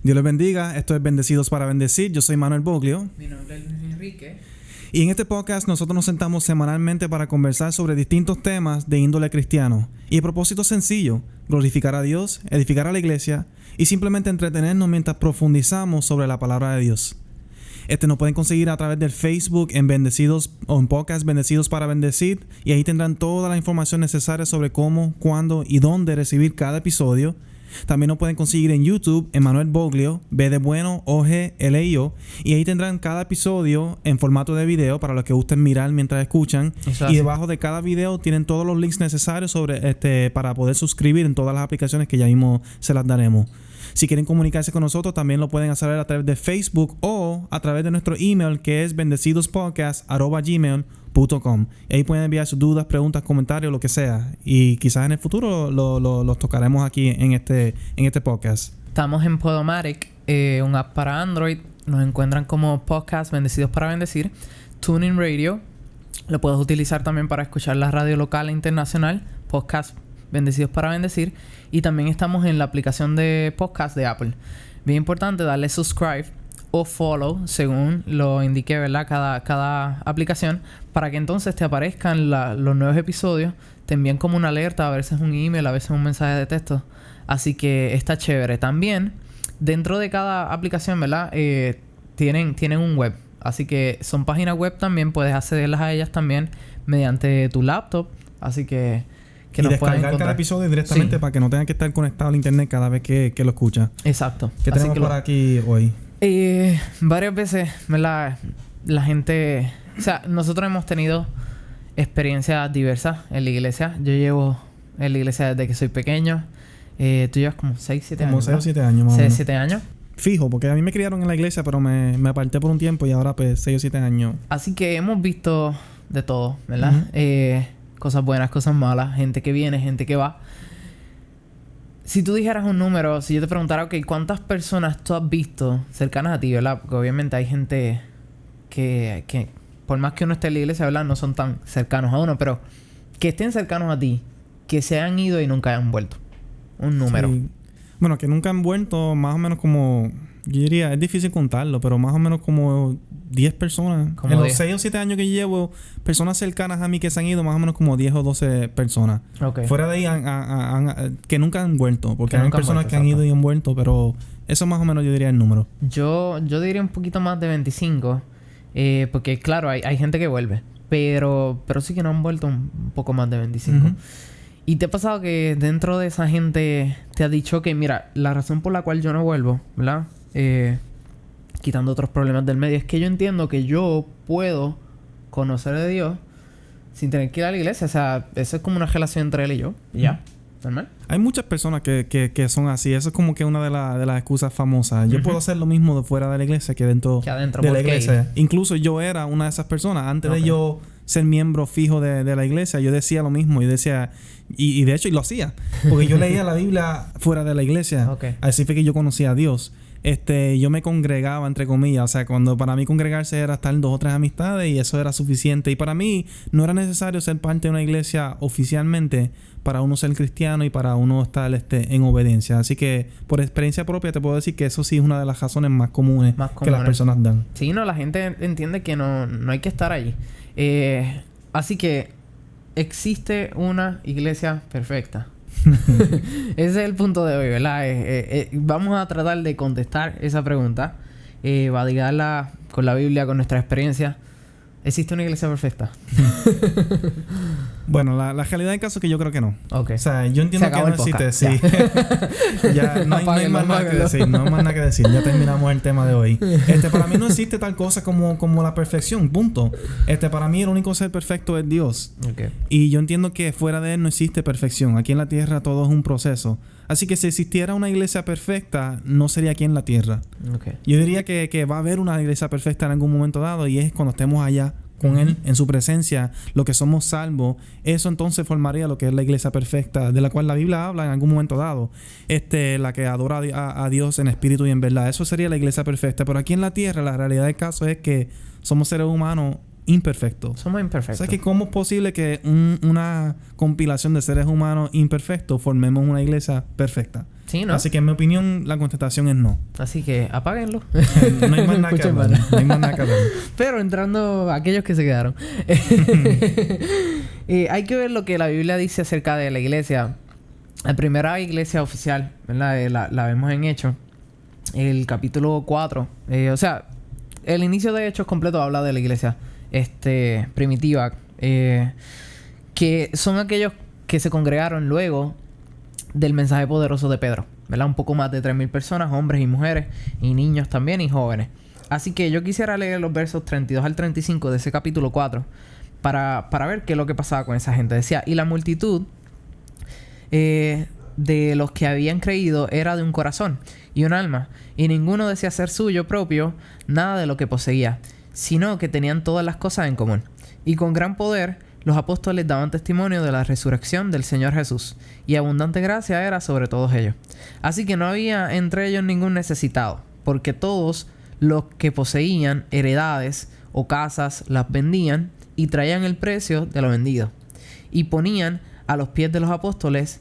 Dios les bendiga. Esto es Bendecidos para Bendecir. Yo soy Manuel Boglio. Mi nombre es Luis Enrique. Y en este podcast nosotros nos sentamos semanalmente para conversar sobre distintos temas de índole cristiano. Y el propósito es sencillo: glorificar a Dios, edificar a la iglesia y simplemente entretenernos mientras profundizamos sobre la palabra de Dios. Nos pueden conseguir a través del Facebook en Bendecidos o en podcast Bendecidos para Bendecir, y ahí tendrán toda la información necesaria sobre cómo, cuándo y dónde recibir cada episodio. También nos pueden conseguir en YouTube en Manuel Boglio, B de bueno, O-G-L-I-O, y ahí tendrán cada episodio en formato de video para los que gusten mirar mientras escuchan. Y debajo de cada video tienen todos los links necesarios para poder suscribir en todas las aplicaciones que ya mismo se las daremos. Si quieren comunicarse con nosotros, también lo pueden hacer a través de Facebook o a través de nuestro email, que es bendecidospodcast@gmail.com. Ahí pueden enviar sus dudas, preguntas, comentarios, lo que sea. Y quizás en el futuro los tocaremos aquí en este podcast. Estamos en Podomatic, un app para Android. Nos encuentran como Podcast Bendecidos para Bendecir. TuneIn Radio. Lo puedes utilizar también para escuchar la radio local e internacional. Podcast Bendecidos para Bendecir. Y también estamos en la aplicación de podcast de Apple. Bien importante darle subscribe o follow según lo indique, ¿verdad? Cada aplicación, para que entonces te aparezcan los nuevos episodios. Te envían como una alerta, a veces un email, a veces un mensaje de texto. Así que está chévere. También dentro de cada aplicación, ¿verdad? Tienen un web. Así que son páginas web también. Puedes accederlas a ellas también mediante tu laptop. Así que y descargar cada episodio directamente, para que no tengan que estar conectado al internet cada vez que lo escucha. Exacto. ¿Qué tenemos por aquí hoy? Varias veces, ¿verdad? La gente... O sea, nosotros hemos tenido experiencias diversas en la iglesia. Yo llevo en la iglesia desde que soy pequeño. Tú llevas como 6, 7 años. Como 6 o 7 años más o menos. 6 o 7 años. Fijo, porque a mí me criaron en la iglesia, pero me aparté por un tiempo y ahora pues 6 o 7 años. Así que hemos visto de todo, ¿verdad? Cosas buenas, cosas malas, gente que viene, gente que va. Si tú dijeras un número, si yo te preguntara, ok, ¿cuántas personas tú has visto cercanas a ti, verdad? Porque obviamente hay gente que por más que uno esté en la iglesia, ¿verdad? No son tan cercanos a uno, pero que estén cercanos a ti, que se han ido y nunca hayan vuelto. Un número. Sí. Bueno, que nunca han vuelto, más o menos como... Yo diría, es difícil contarlo, pero más o menos como 10 personas. Como en 10. Los 6 o 7 años que llevo, personas cercanas a mí que se han ido, más o menos como 10 o 12 personas. Okay. Fuera de ahí, que nunca han vuelto. Porque hay personas que han ido y han vuelto, pero eso más o menos yo diría el número. Yo diría un poquito más de 25. Porque claro, hay gente que vuelve. Pero sí que no han vuelto un poco más de 25. Uh-huh. ¿Y te ha pasado que dentro de esa gente te ha dicho que, mira, la razón por la cual yo no vuelvo, ¿verdad? Quitando otros problemas del medio, es que yo entiendo que yo puedo conocer de Dios sin tener que ir a la iglesia. O sea, eso es como una relación entre él y yo. Y ya. ¿Normal? Hay muchas personas que son así. Eso es como que una de las excusas famosas. Yo puedo hacer lo mismo de fuera de la iglesia que dentro de la iglesia. Incluso yo era una de esas personas. Antes de yo ser miembro fijo de la iglesia, yo decía lo mismo. Yo decía... Y de hecho, y lo hacía. Porque yo leía la Biblia fuera de la iglesia. Así fue que yo conocía a Dios. Yo me congregaba, entre comillas. O sea, cuando para mí congregarse era estar en 2 o 3 amistades y eso era suficiente. Y para mí no era necesario ser parte de una iglesia oficialmente para uno ser cristiano y para uno estar en obediencia. Así que por experiencia propia te puedo decir que eso sí es una de las razones más comunes que las personas dan. Sí, no, la gente entiende que no hay que estar allí. Así que existe una iglesia perfecta. Ese es el punto de hoy, ¿verdad? Vamos a tratar de contestar esa pregunta, validarla con la Biblia, con nuestra experiencia. ¿Existe una iglesia perfecta? Bueno, la realidad del caso es que yo creo que no. Okay. O sea, yo entiendo que no existe. Sí. Ya no hay más nada que decir. No hay más nada que decir. Ya terminamos el tema de hoy. Para mí no existe tal cosa como la perfección. Punto. Para mí el único ser perfecto es Dios. Okay. Y yo entiendo que fuera de Él no existe perfección. Aquí en la tierra todo es un proceso. Así que si existiera una iglesia perfecta, no sería aquí en la tierra. Okay. Yo diría que va a haber una iglesia perfecta en algún momento dado, y es cuando estemos allá con Él, en su presencia, lo que somos salvos. Eso entonces formaría lo que es la iglesia perfecta, de la cual la Biblia habla en algún momento dado. La que adora a Dios en espíritu y en verdad. Eso sería la iglesia perfecta. Pero aquí en la tierra, la realidad del caso es que somos seres humanos imperfectos. Somos imperfectos. O sea, que ¿cómo es posible que una compilación de seres humanos imperfectos formemos una iglesia perfecta? Sí, ¿no? Así que en mi opinión la contestación es no. Así que apáguenlo. No hay más nada que hablar. No hay más nada que hablar. Pero entrando a aquellos que se quedaron. Hay que ver lo que la Biblia dice acerca de la iglesia. La primera iglesia oficial, ¿verdad? La vemos en Hechos. El capítulo 4. O sea, el inicio de Hechos completo habla de la iglesia primitiva. Que son aquellos que se congregaron luego del mensaje poderoso de Pedro, ¿verdad? Un poco más de 3,000 personas, hombres y mujeres, y niños también, y jóvenes. Así que yo quisiera leer los versos 32 al 35 de ese capítulo 4 para ver qué es lo que pasaba con esa gente. Decía, y la multitud de los que habían creído era de un corazón y un alma, y ninguno decía ser suyo propio nada de lo que poseía, sino que tenían todas las cosas en común. Y con gran poder los apóstoles daban testimonio de la resurrección del Señor Jesús, y abundante gracia era sobre todos ellos. Así que no había entre ellos ningún necesitado, porque todos los que poseían heredades o casas las vendían y traían el precio de lo vendido, y ponían a los pies de los apóstoles,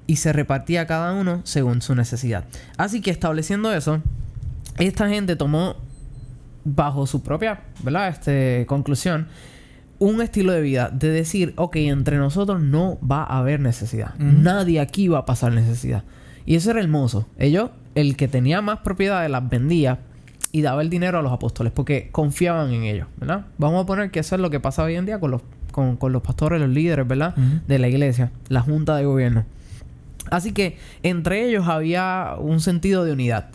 y se repartía cada uno según su necesidad. Así que estableciendo eso, esta gente tomó bajo su propia, ¿verdad? conclusión, un estilo de vida de decir, ok, entre nosotros no va a haber necesidad. Nadie aquí va a pasar necesidad. Y eso era hermoso. Ellos, el que tenía más propiedades, las vendía y daba el dinero a los apóstoles porque confiaban en ellos, ¿verdad? Vamos a poner que eso es lo que pasa hoy en día con los pastores, los líderes, ¿verdad? De la iglesia, la junta de gobierno. Así que entre ellos había un sentido de unidad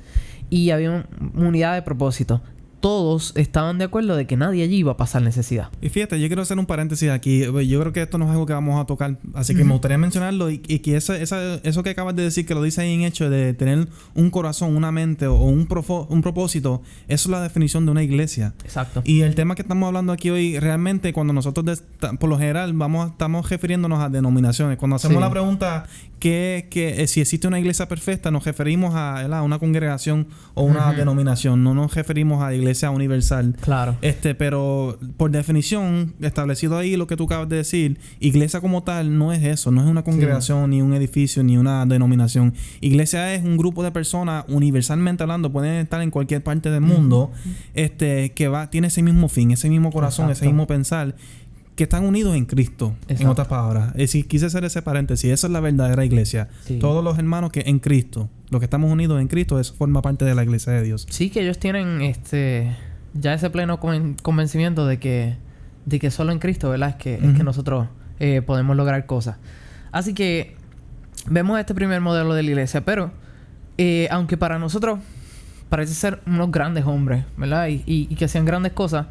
y había unidad de propósito. Todos estaban de acuerdo de que nadie allí iba a pasar necesidad. Y fíjate, yo quiero hacer un paréntesis aquí. Yo creo que esto no es algo que vamos a tocar, así que me gustaría mencionarlo y que eso que acabas de decir, que lo dice ahí en Hecho, de tener un corazón, una mente o un propósito, eso es la definición de una iglesia. Exacto. Y el tema que estamos hablando aquí hoy, realmente cuando nosotros, por lo general, estamos refiriéndonos a denominaciones. Cuando hacemos la pregunta que si existe una iglesia perfecta, nos referimos a una congregación o una denominación. No nos referimos a iglesia universal. Claro. Pero por definición, establecido ahí lo que tú acabas de decir, iglesia como tal no es eso. No es una congregación, ni un edificio, ni una denominación. Iglesia es un grupo de personas, universalmente hablando, pueden estar en cualquier parte del mundo, tiene ese mismo fin, ese mismo corazón, ese mismo pensar, que están unidos en Cristo. Exacto. En otras palabras. Quise hacer ese paréntesis. Esa es la verdadera iglesia. Sí. Todos los hermanos que en Cristo, los que estamos unidos en Cristo, eso forma parte de la iglesia de Dios. Sí, que ellos tienen ya ese pleno convencimiento de que solo en Cristo, ¿verdad? Es que nosotros podemos lograr cosas. Así que vemos este primer modelo de la iglesia. Pero aunque para nosotros parece ser unos grandes hombres, ¿verdad? Y que hacían grandes cosas,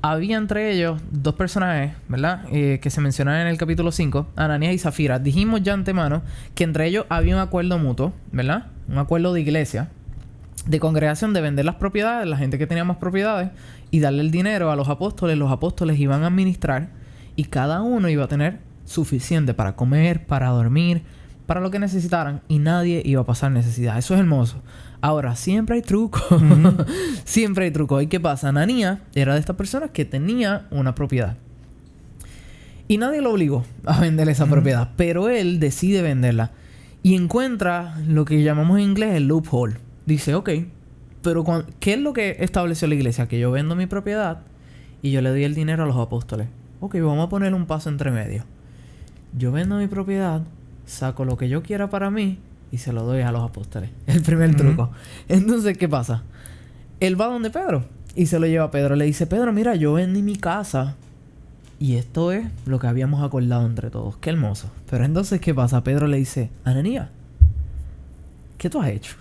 había entre ellos dos personajes, ¿verdad? Que se mencionan en el capítulo 5, Ananías y Zafira. Dijimos ya antemano que entre ellos había un acuerdo mutuo, ¿verdad? Un acuerdo de iglesia, de congregación, de vender las propiedades, la gente que tenía más propiedades, y darle el dinero a los apóstoles. Los apóstoles iban a administrar y cada uno iba a tener suficiente para comer, para dormir, para lo que necesitaran, y nadie iba a pasar necesidad. Eso es hermoso. Ahora, siempre hay truco. Siempre hay truco. ¿Y qué pasa? Ananías era de estas personas que tenía una propiedad. Y nadie lo obligó a vender esa propiedad. Pero él decide venderla. Y encuentra lo que llamamos en inglés el loophole. Dice, ok, pero ¿qué es lo que estableció la iglesia? Que yo vendo mi propiedad y yo le doy el dinero a los apóstoles. Ok, vamos a poner un paso entre medio. Yo vendo mi propiedad, saco lo que yo quiera para mí y se lo doy a los apóstoles. El primer truco. Entonces, ¿qué pasa? Él va donde Pedro y se lo lleva a Pedro. Le dice, Pedro, mira, yo vendí mi casa y esto es lo que habíamos acordado entre todos. Qué hermoso. Pero entonces, ¿qué pasa? Pedro le dice, Ananías, ¿qué tú has hecho?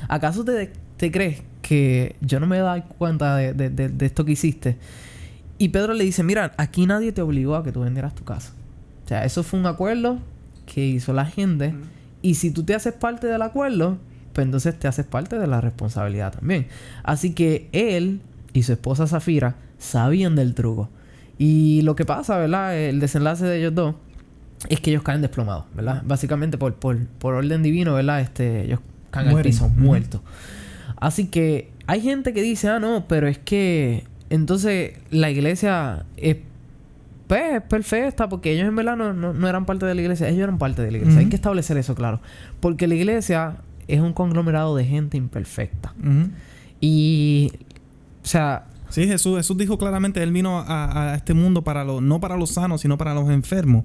¿Acaso te crees que yo no me he dado cuenta de esto que hiciste? Y Pedro le dice, mira, aquí nadie te obligó a que tú vendieras tu casa. O sea, eso fue un acuerdo que hizo la gente. Y si tú te haces parte del acuerdo, pues entonces te haces parte de la responsabilidad también. Así que él y su esposa Zafira sabían del truco. Y lo que pasa, ¿verdad? El desenlace de ellos dos es que ellos caen desplomados, ¿verdad? Básicamente por orden divino, ¿verdad? Ellos caen al piso, muertos. Así que hay gente que dice, no, pero es que Entonces, la iglesia es perfecta porque ellos en verdad no eran parte de la iglesia. Ellos eran parte de la iglesia. Hay que establecer eso, claro. Porque la iglesia es un conglomerado de gente imperfecta. Y... O sea... Sí, Jesús dijo claramente, Él vino a este mundo no para los sanos, sino para los enfermos.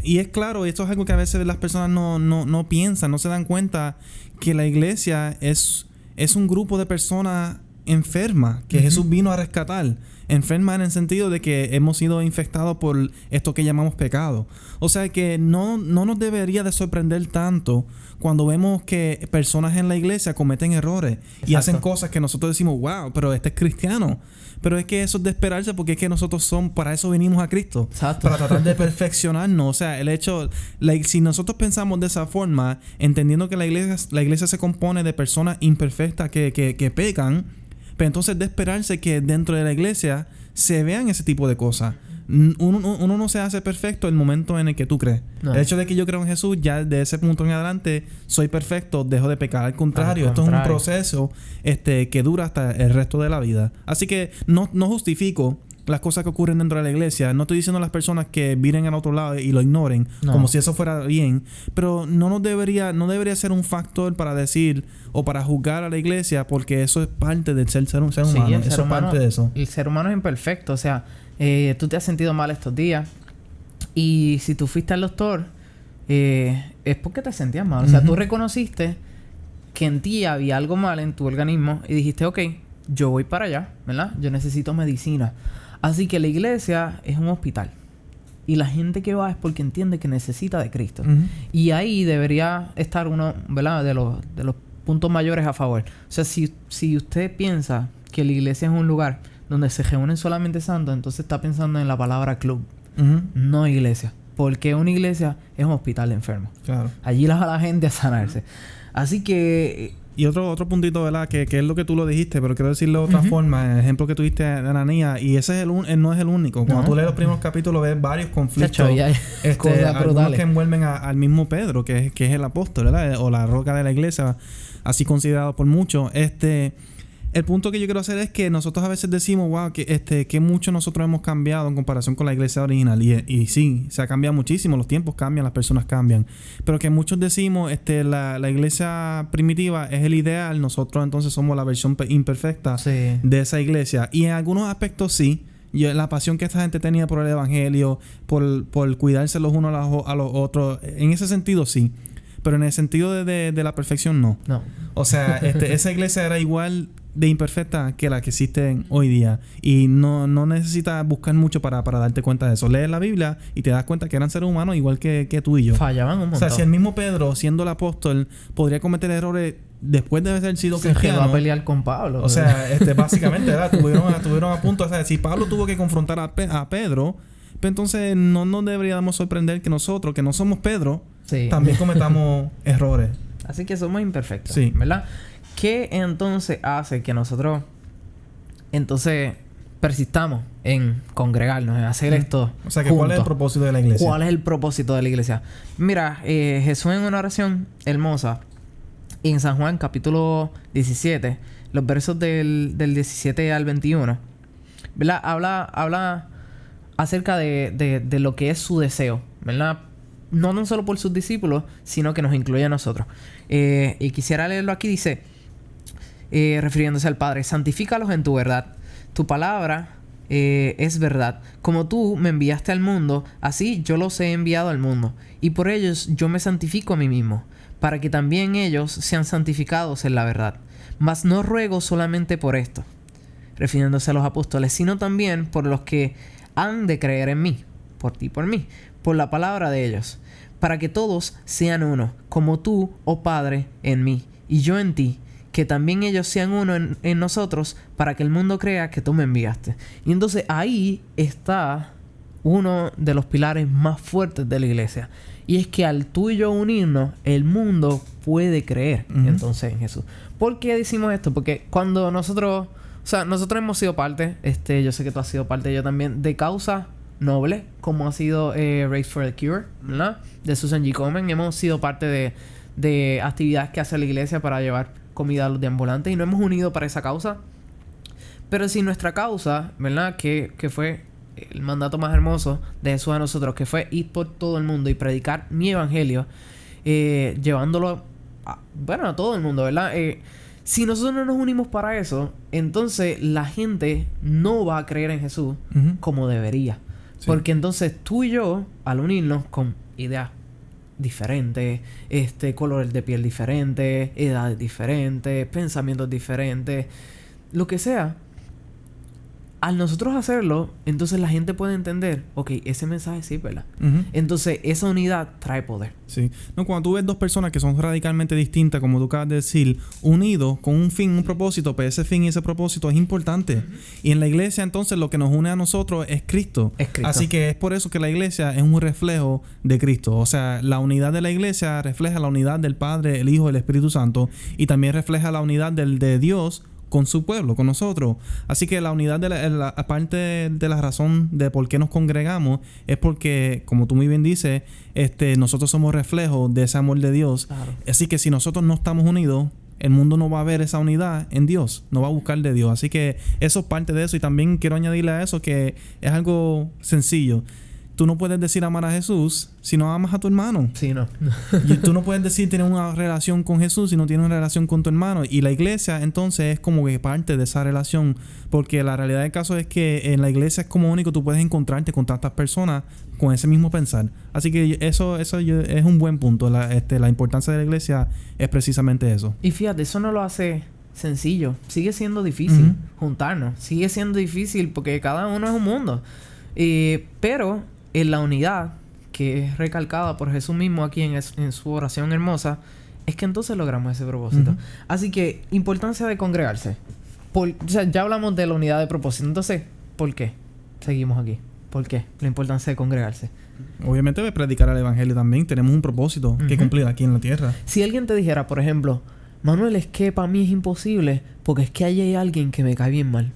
Y es claro, esto es algo que a veces las personas no piensan, no se dan cuenta que la iglesia es un grupo de personas enfermas que Jesús vino a rescatar. Enfermas en el sentido de que hemos sido infectados por esto que llamamos pecado. O sea que no nos debería de sorprender tanto cuando vemos que personas en la iglesia cometen errores. Exacto. Y hacen cosas que nosotros decimos, wow, pero este es cristiano. Pero es que eso es de esperarse porque es que nosotros para eso venimos a Cristo. Exacto. Para tratar de perfeccionarnos. O sea, el hecho... si nosotros pensamos de esa forma, entendiendo que la iglesia se compone de personas imperfectas que pecan, pero entonces de esperarse que dentro de la iglesia se vean ese tipo de cosas. Uno no se hace perfecto el momento en el que tú crees. No. El hecho de que yo creo en Jesús, ya de ese punto en adelante soy perfecto, dejo de pecar. Al contrario, esto es un proceso que dura hasta el resto de la vida. Así que no justifico las cosas que ocurren dentro de la iglesia. No estoy diciendo a las personas que vienen al otro lado y lo ignoren, como si eso fuera bien, pero no debería ser un factor para decir o para juzgar a la iglesia, porque eso es parte del ser humano. Eso es parte de eso. El ser humano es imperfecto. O sea, tú te has sentido mal estos días y si tú fuiste al doctor, es porque te sentías mal. O sea, tú reconociste que en ti había algo mal en tu organismo y dijiste, ok, yo voy para allá, ¿verdad? Yo necesito medicina. Así que la iglesia es un hospital. Y la gente que va es porque entiende que necesita de Cristo. Y ahí debería estar uno, ¿verdad? De los puntos mayores a favor. O sea, si usted piensa que la iglesia es un lugar donde se reúnen solamente santos, entonces está pensando en la palabra club. No iglesia. Porque una iglesia es un hospital de enfermos. Claro. Allí va la gente a sanarse. Así que... Y otro puntito, ¿verdad? Que es lo que tú lo dijiste, pero quiero decirlo de otra forma. El ejemplo que tuviste de Ananías, y ese no es el único. Cuando tú lees los primeros capítulos, ves varios conflictos. Algunos que envuelven al mismo Pedro, que es el apóstol, ¿verdad? O la roca de la iglesia, así considerado por muchos. El punto que yo quiero hacer es que nosotros a veces decimos, wow, que mucho nosotros hemos cambiado en comparación con la iglesia original. Y sí, se ha cambiado muchísimo. Los tiempos cambian, las personas cambian. Pero que muchos decimos, la iglesia primitiva es el ideal. Nosotros entonces somos la versión imperfecta de esa iglesia. Y en algunos aspectos sí. La pasión que esta gente tenía por el evangelio, por cuidarse los unos a los otros. En ese sentido sí. Pero en el sentido de la perfección no. O sea, esa iglesia era igual de imperfecta que la que existe hoy día. Y no necesitas buscar mucho para darte cuenta de eso. Lees la Biblia y te das cuenta que eran seres humanos igual que tú y yo. Fallaban un montón. O sea, si el mismo Pedro, siendo el apóstol, podría cometer errores después de haber sido cristiano. Se va a pelear con Pablo. O sea, básicamente, ¿verdad? Tuvieron a punto. O sea, si Pablo tuvo que confrontar a Pedro, pues entonces no deberíamos sorprender que nosotros, que no somos Pedro, también cometamos errores. Así que somos imperfectos. Sí. ¿Verdad? ¿Qué entonces hace que nosotros persistamos en congregarnos, en hacer esto? O sea, ¿cuál es el propósito de la iglesia? ¿Cuál es el propósito de la iglesia? Mira, Jesús en una oración hermosa en San Juan capítulo 17, los versos del 17 al 21, ¿verdad? Habla acerca de lo que es su deseo, ¿verdad? No tan solo por sus discípulos, sino que nos incluye a nosotros. Y quisiera leerlo aquí. Dice, refiriéndose al Padre: santifícalos en tu verdad. Tu palabra es verdad. Como tú me enviaste al mundo, así yo los he enviado al mundo. Y por ellos yo me santifico a mí mismo, para que también ellos sean santificados en la verdad. Mas no ruego solamente por esto, refiriéndose a los apóstoles, sino también por los que han de creer en mí, por ti y por mí, por la palabra de ellos, para que todos sean uno, como tú, oh Padre, en mí, y yo en ti, que también ellos sean uno en nosotros, para que el mundo crea que tú me enviaste. Y entonces ahí está uno de los pilares más fuertes de la iglesia. Y es que al tú y yo unirnos, el mundo puede creer entonces en Jesús. ¿Por qué decimos esto? Porque cuando nosotros hemos sido parte, yo sé que tú has sido parte, yo también, de causa noble, como ha sido Race for the Cure, ¿verdad? De Susan G. Komen. Hemos sido parte de actividades que hace la iglesia para llevar comida a los deambulantes y nos hemos unido para esa causa. Pero si nuestra causa, ¿verdad? Que fue el mandato más hermoso de Jesús a nosotros, que fue ir por todo el mundo y predicar mi evangelio, llevándolo a todo el mundo, ¿verdad? Si nosotros no nos unimos para eso, entonces la gente no va a creer en Jesús como debería. Sí. Porque entonces tú y yo, al unirnos con ideas diferentes, colores de piel diferentes, edades diferentes, pensamientos diferentes, lo que sea, al nosotros hacerlo, entonces la gente puede entender, ok, ese mensaje sí, ¿verdad? Entonces esa unidad trae poder. Sí. No, cuando tú ves dos personas que son radicalmente distintas, como tú acabas de decir, unidos con un fin, un propósito, pues ese fin y ese propósito es importante. Y en la iglesia, entonces, lo que nos une a nosotros es Cristo. Es Cristo. Así que es por eso que la iglesia es un reflejo de Cristo. O sea, la unidad de la iglesia refleja la unidad del Padre, el Hijo y el Espíritu Santo. Y también refleja la unidad de Dios con su pueblo, con nosotros. Así que la unidad aparte de la razón de por qué nos congregamos es porque, como tú muy bien dices, nosotros somos reflejos de ese amor de Dios. Claro. Así que si nosotros no estamos unidos, el mundo no va a ver esa unidad en Dios, no va a buscar de Dios. Así que eso es parte de eso. Y también quiero añadirle a eso que es algo sencillo. Tú no puedes decir amar a Jesús si no amas a tu hermano. Sí, no. Y tú no puedes decir tener una relación con Jesús si no tienes una relación con tu hermano. Y la iglesia, entonces, es como que parte de esa relación. Porque la realidad del caso es que en la iglesia es como único tú puedes encontrarte con tantas personas con ese mismo pensar. Así que eso es un buen punto. La importancia de la iglesia es precisamente eso. Y fíjate, eso no lo hace sencillo. Sigue siendo difícil juntarnos. Sigue siendo difícil porque cada uno es un mundo. Pero en la unidad que es recalcada por Jesús mismo aquí en su oración hermosa, es que entonces logramos ese propósito. Así que, importancia de congregarse. O sea, ya hablamos de la unidad de propósito. Entonces, ¿por qué seguimos aquí? ¿Por qué? La importancia de congregarse. Obviamente de predicar el evangelio también. Tenemos un propósito que cumplir aquí en la tierra. Si alguien te dijera, por ejemplo, Manuel, es que para mí es imposible porque es que ahí hay alguien que me cae bien mal.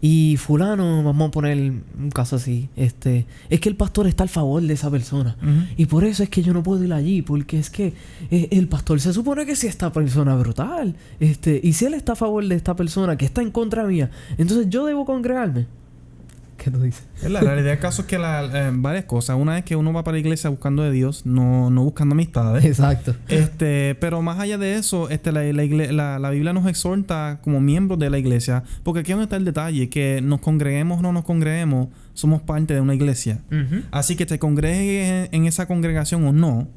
Y fulano, vamos a poner un caso así, es que el pastor está al favor de esa persona. Y por eso es que yo no puedo ir allí, porque es que el pastor se supone que si esta persona es brutal. Y si él está a favor de esta persona que está en contra mía, entonces yo debo congregarme. ¿Qué tú dices? La realidad del caso es que varias cosas. Una es que uno va para la iglesia buscando de Dios, no buscando amistades. Exacto. Pero más allá de eso, la Biblia nos exhorta como miembros de la iglesia, porque aquí es donde está el detalle, que nos congreguemos o no nos congreguemos, somos parte de una iglesia. Así que te congregues en esa congregación o no,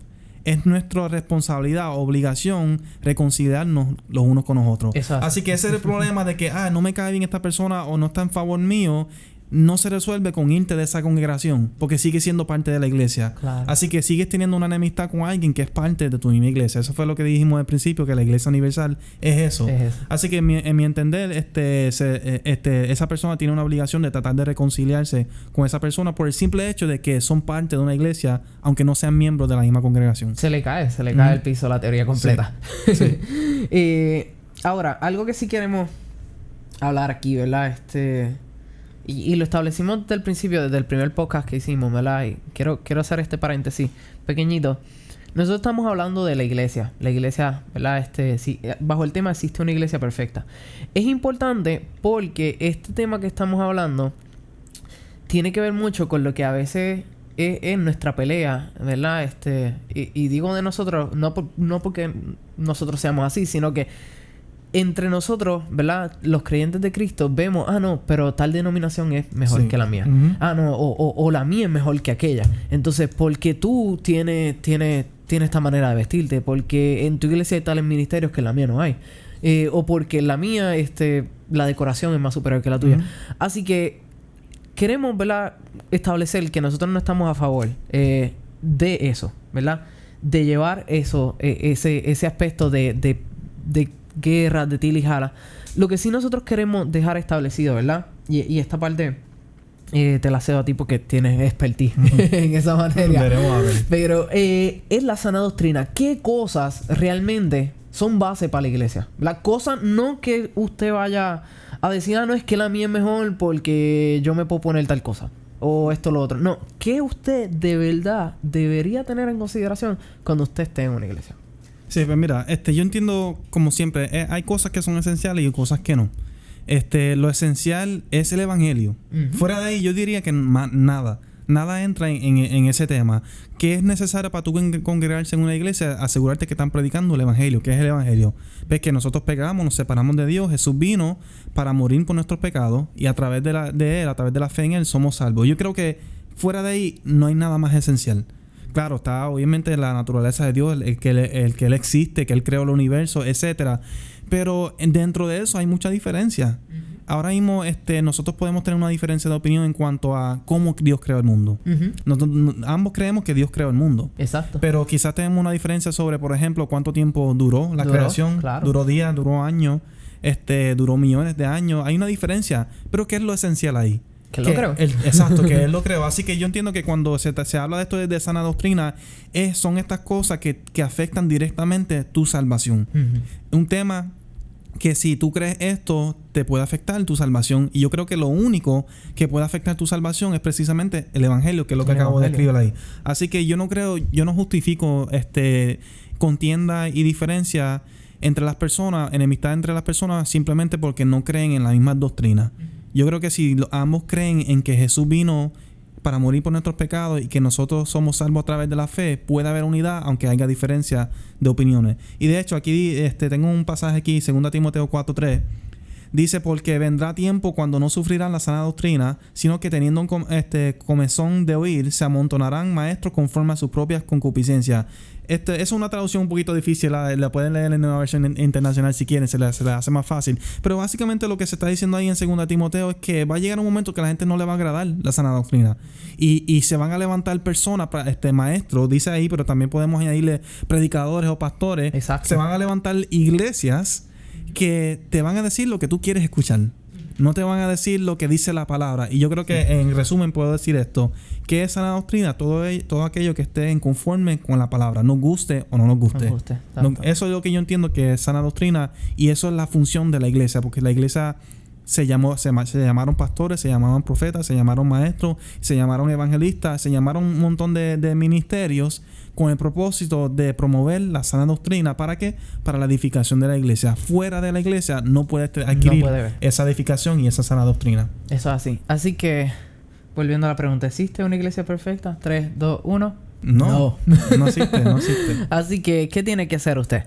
es nuestra responsabilidad, obligación, reconciliarnos los unos con los otros. Exacto. Así que ese es el problema de que, no me cae bien esta persona o no está en favor mío. No se resuelve con irte de esa congregación, porque sigue siendo parte de la iglesia. Claro. Así que sigues teniendo una enemistad con alguien que es parte de tu misma iglesia. Eso fue lo que dijimos al principio, que la iglesia universal es eso. Así que en mi entender, esa persona tiene una obligación de tratar de reconciliarse con esa persona por el simple hecho de que son parte de una iglesia, aunque no sean miembros de la misma congregación. Se le cae el piso la teoría completa. Sí. Ahora, algo que sí queremos hablar aquí, ¿verdad? Y lo establecimos desde el principio, desde el primer podcast que hicimos, ¿verdad? Y quiero hacer este paréntesis pequeñito. Nosotros estamos hablando de la iglesia. La iglesia, ¿verdad? Bajo el tema existe una iglesia perfecta. Es importante porque este tema que estamos hablando tiene que ver mucho con lo que a veces es nuestra pelea, ¿verdad? Y digo de nosotros, no porque nosotros seamos así, sino que entre nosotros, ¿verdad? Los creyentes de Cristo vemos, no, pero tal denominación es mejor que la mía. O la mía es mejor que aquella. Entonces, porque tú tienes esta manera de vestirte, porque en tu iglesia hay tales ministerios que en la mía no hay. O porque en la mía, la decoración es más superior que la tuya. Así que queremos, ¿verdad? Establecer que nosotros no estamos a favor de eso, ¿verdad? De llevar eso, ese aspecto de guerra, de tila y jala. Lo que sí nosotros queremos dejar establecido, ¿verdad? Y esta parte te la cedo a ti porque tienes expertise en esa materia. Veremos a ver. Pero es la sana doctrina. ¿Qué cosas realmente son base para la iglesia? La cosa no que usted vaya a decir, no, es que la mía es mejor porque yo me puedo poner tal cosa. O esto o lo otro. No. ¿Qué usted de verdad debería tener en consideración cuando usted esté en una iglesia? Sí, pues mira, yo entiendo, como siempre, hay cosas que son esenciales y cosas que no. Lo esencial es el evangelio. Fuera de ahí, yo diría que nada. Nada entra en ese tema. ¿Qué es necesario para tú congregarse en una iglesia? Asegurarte que están predicando el evangelio. ¿Qué es el evangelio? Ves que nosotros pecamos, nos separamos de Dios. Jesús vino para morir por nuestros pecados y a través de Él, a través de la fe en Él, somos salvos. Yo creo que fuera de ahí no hay nada más esencial. Claro, está obviamente la naturaleza de Dios, el que Él existe, que Él creó el universo, etcétera. Pero dentro de eso hay mucha diferencia. Ahora mismo nosotros podemos tener una diferencia de opinión en cuanto a cómo Dios creó el mundo. Ambos creemos que Dios creó el mundo. Exacto. Pero quizás tenemos una diferencia sobre, por ejemplo, cuánto tiempo duró la creación. Claro. Duró días, duró años, duró millones de años. Hay una diferencia. Pero ¿qué es lo esencial ahí? Que Él lo creó. Exacto, que Él lo creó. Así que yo entiendo que cuando se habla de esto de sana doctrina, son estas cosas que afectan directamente tu salvación. Un tema que si tú crees esto, te puede afectar tu salvación. Y yo creo que lo único que puede afectar tu salvación es precisamente el evangelio, que es lo que acabo de escribir ahí. Así que yo no justifico contienda y diferencia entre las personas, enemistad entre las personas, simplemente porque no creen en la misma doctrina. Yo creo que si ambos creen en que Jesús vino para morir por nuestros pecados y que nosotros somos salvos a través de la fe, puede haber unidad aunque haya diferencia de opiniones. Y de hecho aquí tengo un pasaje aquí, 2 Timoteo 4:3. Dice, porque vendrá tiempo cuando no sufrirán la sana doctrina, sino que teniendo un comezón de oír, se amontonarán maestros conforme a sus propias concupiscencias. Es una traducción un poquito difícil, la pueden leer en Nueva Versión Internacional si quieren, se les hace más fácil. Pero básicamente lo que se está diciendo ahí en 2 Timoteo es que va a llegar un momento que a la gente no le va a agradar la sana doctrina. Y se van a levantar personas, maestros, dice ahí, pero también podemos añadirle predicadores o pastores. Exacto. Se van a levantar iglesias que te van a decir lo que tú quieres escuchar. No te van a decir lo que dice la palabra. Y yo creo que en resumen puedo decir esto, que es sana doctrina, todo aquello que esté en conforme con la palabra, nos guste o no nos guste. Eso es lo que yo entiendo que es sana doctrina, y eso es la función de la iglesia, porque la iglesia se llamaron pastores, se llamaron profetas, se llamaron maestros, se llamaron evangelistas, se llamaron un montón de ministerios con el propósito de promover la sana doctrina. ¿Para qué? Para la edificación de la iglesia. Fuera de la iglesia no puede adquirir esa edificación y esa sana doctrina. Eso es así. Así que, volviendo a la pregunta, ¿existe una iglesia perfecta? 3, 2, 1. No existe. Así que, ¿qué tiene que hacer usted?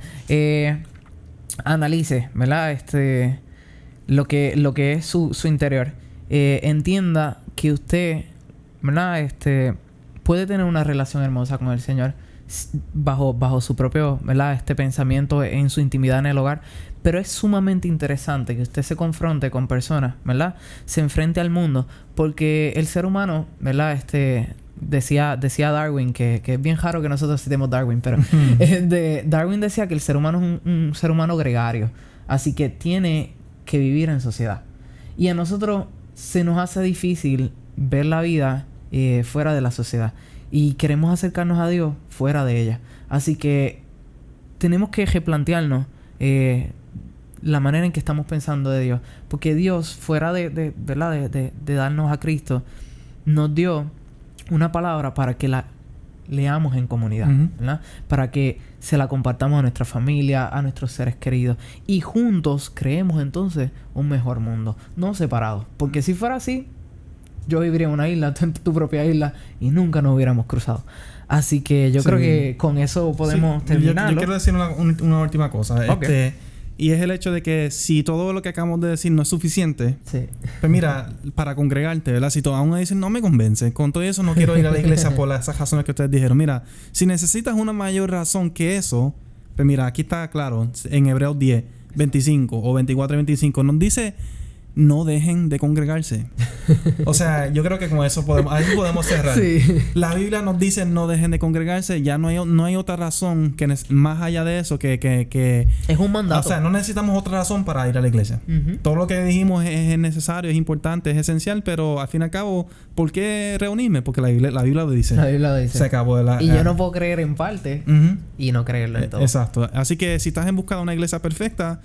Analice, ¿verdad? Lo que es su interior. Entienda que usted, ¿verdad? Puede tener una relación hermosa con el Señor bajo su propio, ¿verdad? Pensamiento en su intimidad en el hogar. Pero es sumamente interesante que usted se confronte con personas, ¿verdad? Se enfrente al mundo. Porque el ser humano, ¿verdad? Decía Darwin, que es bien raro que nosotros citemos Darwin, pero Darwin decía que el ser humano es un ser humano gregario. Así que tiene que vivir en sociedad. Y a nosotros se nos hace difícil ver la vida fuera de la sociedad. Y queremos acercarnos a Dios fuera de ella. Así que tenemos que replantearnos la manera en que estamos pensando de Dios. Porque Dios, fuera de darnos a Cristo, nos dio una palabra para que la leamos en comunidad, ¿verdad? Para que se la compartamos a nuestra familia, a nuestros seres queridos. Y juntos creemos entonces un mejor mundo. No separados. Porque si fuera así, yo viviría en una isla, tú en tu propia isla, y nunca nos hubiéramos cruzado. Así que yo creo que con eso podemos terminarlo. Yo quiero decir una última cosa. Okay. Y es el hecho de que si todo lo que acabamos de decir no es suficiente, pues mira, para congregarte, ¿verdad? Si aún dicen, no me convence, con todo eso no quiero ir a la iglesia por esas razones que ustedes dijeron. Mira, si necesitas una mayor razón que eso, pues mira, aquí está claro, en Hebreos 10, 25 o 24 y 25, nos dice, no dejen de congregarse. O sea, yo creo que con eso podemos cerrar. Sí. La Biblia nos dice no dejen de congregarse. Ya no hay otra razón que más allá de eso que es un mandato. O sea, no necesitamos otra razón para ir a la iglesia. Todo lo que dijimos es necesario, es importante, es esencial, pero al fin y al cabo, ¿por qué reunirme? Porque la Biblia lo dice. La Biblia lo dice. Se acabó y yo no puedo creer en parte y no creerlo en todo. Exacto. Así que si estás en busca de una iglesia perfecta,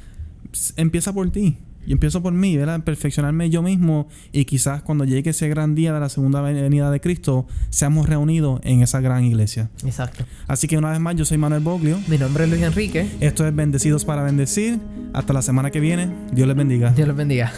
empieza por ti. Yo empiezo por mí, ¿verdad? Perfeccionarme yo mismo y quizás cuando llegue ese gran día de la segunda venida de Cristo, seamos reunidos en esa gran iglesia. Exacto. Así que una vez más, yo soy Manuel Boglio. Mi nombre es Luis Enrique. Esto es Bendecidos para Bendecir. Hasta la semana que viene. Dios les bendiga. Dios les bendiga.